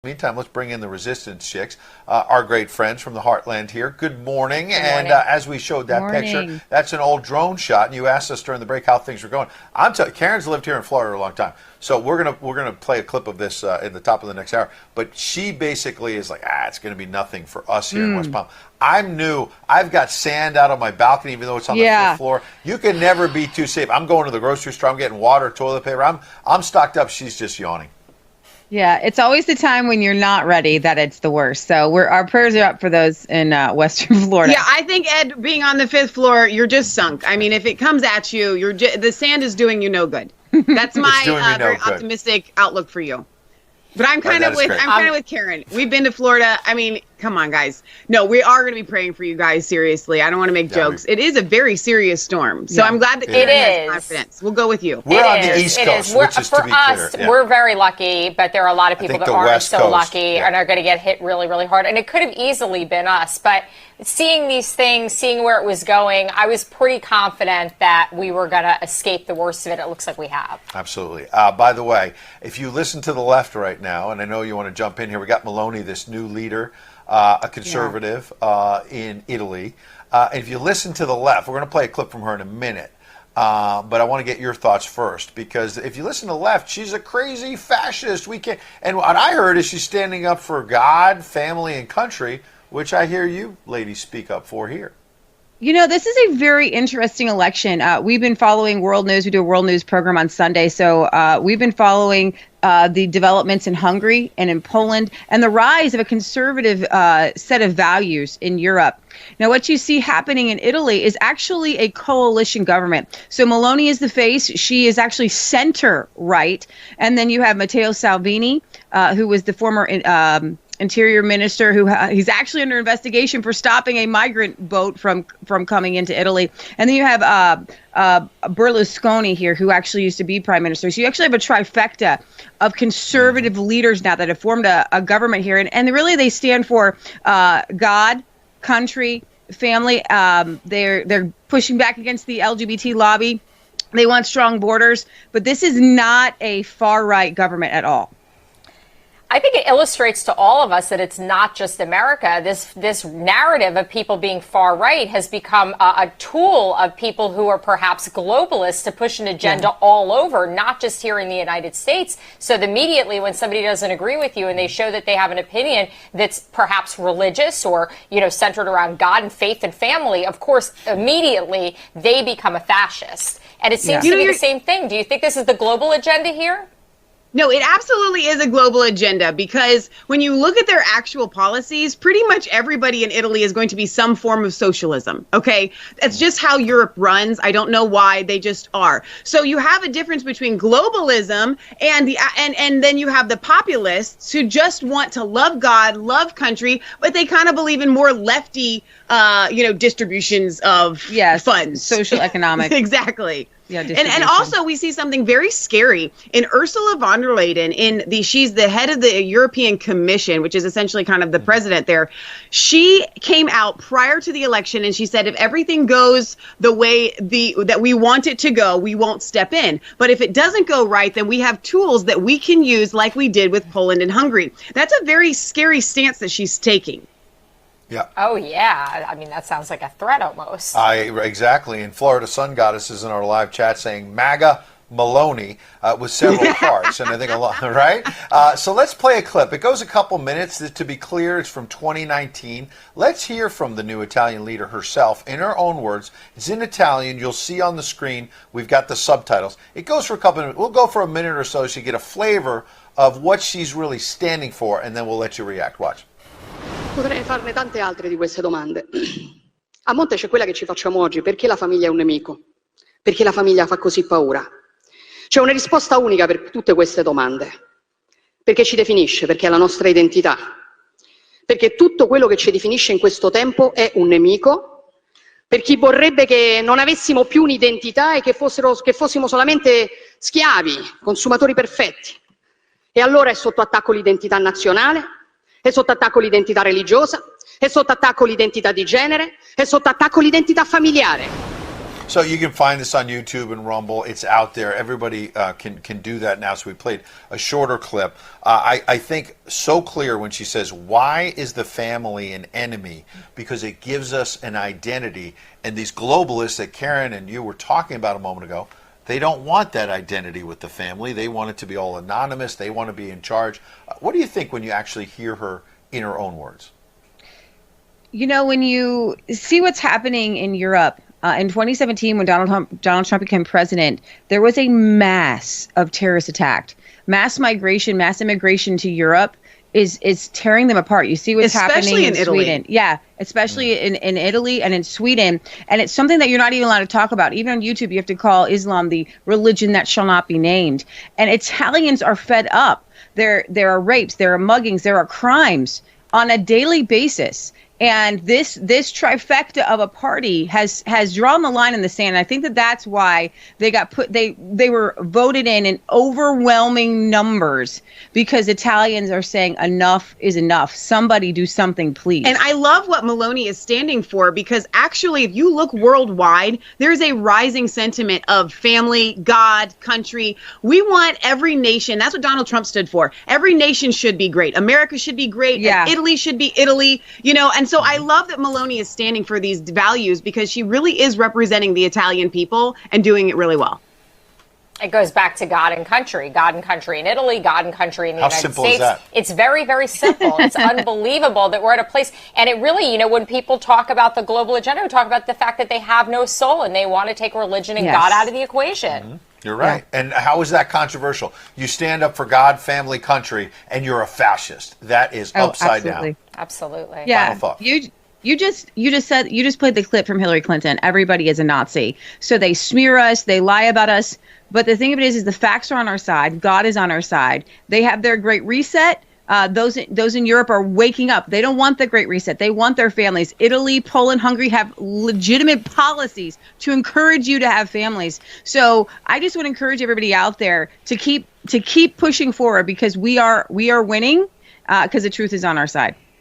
Meantime, let's bring in the Resistance Chicks, our great friends from the Heartland here. Good morning. Good morning. And as we showed that picture, that's an old drone shot. And you asked us during the break how things were going. I'm telling you, Karyn's lived here in Florida a long time, so we're gonna play a clip of this in the top of the next hour. But she basically is like, it's gonna be nothing for us here in West Palm. I'm new. I've got sand out on my balcony, even though it's on the fifth floor. You can never be too safe. I'm going to the grocery store. I'm getting water, toilet paper. I'm stocked up. She's just yawning. Yeah, it's always the time when you're not ready that it's the worst. So our prayers are up for those in Western Florida. Yeah, I think, Ed, being on the 5th floor, you're just sunk. I mean, if it comes at you, the sand is doing you no good. That's my very optimistic outlook for you. But I'm kind of with Karyn. We've been to Florida. I mean, come on, guys. No, we are going to be praying for you guys. Seriously, I don't want to make jokes. It is a very serious storm. So I'm glad that Karyn has confidence. We'll go with you. We're on the East Coast, which is, to be clear, we're very lucky, but there are a lot of people that aren't so lucky and are going to get hit really, really hard. And it could have easily been us. But seeing these things, seeing where it was going, I was pretty confident that we were going to escape the worst of it. It looks like we have. Absolutely. By the way, if you listen to the left right now, and I know you want to jump in here, we got Meloni, this new leader, a conservative in Italy. And if you listen to the left, we're going to play a clip from her in a minute. But I want to get your thoughts first, because if you listen to the left, she's a crazy fascist. And what I heard is she's standing up for God, family, and country, which I hear you ladies speak up for here. You know, this is a very interesting election. We've been following World News. We do a World News program on Sunday. So we've been following the developments in Hungary and in Poland and the rise of a conservative set of values in Europe. Now, what you see happening in Italy is actually a coalition government. So Meloni is the face. She is actually center-right. And then you have Matteo Salvini, who was the former Interior Minister, he's actually under investigation for stopping a migrant boat from coming into Italy. And then you have Berlusconi here, who actually used to be prime minister. So you actually have a trifecta of conservative leaders now that have formed a government here. And really they stand for God, country, family. They're pushing back against the LGBT lobby. They want strong borders. But this is not a far-right government at all. I think it illustrates to all of us that it's not just America. This narrative of people being far right has become a tool of people who are perhaps globalists to push an agenda all over, not just here in the United States. So immediately when somebody doesn't agree with you and they show that they have an opinion that's perhaps religious or, centered around God and faith and family, of course, immediately they become a fascist. And it seems to be the same thing. Do you think this is the global agenda here? No, it absolutely is a global agenda, because when you look at their actual policies, pretty much everybody in Italy is going to be some form of socialism. OK, that's just how Europe runs. I don't know why, they just are. So you have a difference between globalism and then you have the populists who just want to love God, love country, but they kind of believe in more lefty, distributions of funds. Social economic. Exactly. Yeah, and also we see something very scary in Ursula von der Leyen. She's the head of the European Commission, which is essentially kind of the president there. She came out prior to the election and she said, if everything goes the way that we want it to go, we won't step in. But if it doesn't go right, then we have tools that we can use, like we did with Poland and Hungary. That's a very scary stance that she's taking. Yeah. Oh, yeah. I mean, that sounds like a threat almost. Exactly. And Florida Sun Goddess is in our live chat saying MAGA Meloni with several hearts. And I think a lot, right? So let's play a clip. It goes a couple minutes. To be clear, it's from 2019. Let's hear from the new Italian leader herself in her own words. It's in Italian. You'll see on the screen. We've got the subtitles. It goes for a couple minutes. We'll go for a minute or so you get a flavor of what she's really standing for, and then we'll let you react. Watch. Potrei farne tante altre di queste domande. A monte c'è quella che ci facciamo oggi: perché la famiglia è un nemico? Perché la famiglia fa così paura? C'è una risposta unica per tutte queste domande. Perché ci definisce, perché è la nostra identità. Perché tutto quello che ci definisce in questo tempo è un nemico. Per chi vorrebbe che non avessimo più un'identità e che fossimo solamente schiavi, consumatori perfetti. E allora è sotto attacco l'identità nazionale. È sotto attacco l'identità religiosa, è sotto attacco l'identità di genere, è sotto attacco l'identità familiare. So you can find this on YouTube and Rumble. It's out there. Everybody can do that now. So we played a shorter clip. I think so clear when she says, why is the family an enemy? Because it gives us an identity. And these globalists that Karyn and you were talking about a moment ago, they don't want that identity with the family. They want it to be all anonymous. They want to be in charge. What do you think when you actually hear her in her own words? You know, when you see what's happening in Europe, in 2017, when Donald Trump became president, there was a mass of terrorist attacks. Mass immigration to Europe is tearing them apart. You see what's happening in Sweden. Yeah, especially in Italy and in Sweden. And it's something that you're not even allowed to talk about. Even on YouTube, you have to call Islam the religion that shall not be named. And Italians are fed up. There are rapes, there are muggings, there are crimes on a daily basis. And this trifecta of a party has drawn the line in the sand. And I think that's why they got they were voted in overwhelming numbers, because Italians are saying enough is enough. Somebody do something, please. And I love what Meloni is standing for, because actually, if you look worldwide, there's a rising sentiment of family, God, country. We want every nation. That's what Donald Trump stood for. Every nation should be great. America should be great. Yeah. And Italy should be Italy. And so I love that Meloni is standing for these values, because she really is representing the Italian people and doing it really well. It goes back to God and country in Italy, God and country in the United States. How simple is that? It's very, very simple. It's unbelievable that we're at a place. And it really, when people talk about the global agenda, we talk about the fact that they have no soul and they want to take religion and God out of the equation. Mm-hmm. You're right. Yeah. And how is that controversial? You stand up for God, family, country, and you're a fascist. That is upside down. Absolutely. Yeah. Final thought. You just played the clip from Hillary Clinton. Everybody is a Nazi. So they smear us, they lie about us. But the thing of it is the facts are on our side. God is on our side. They have their great reset. Those in Europe are waking up. They don't want the Great Reset. They want their families. Italy, Poland, Hungary have legitimate policies to encourage you to have families. So I just would encourage everybody out there to keep pushing forward, because we are winning, because the truth is on our side.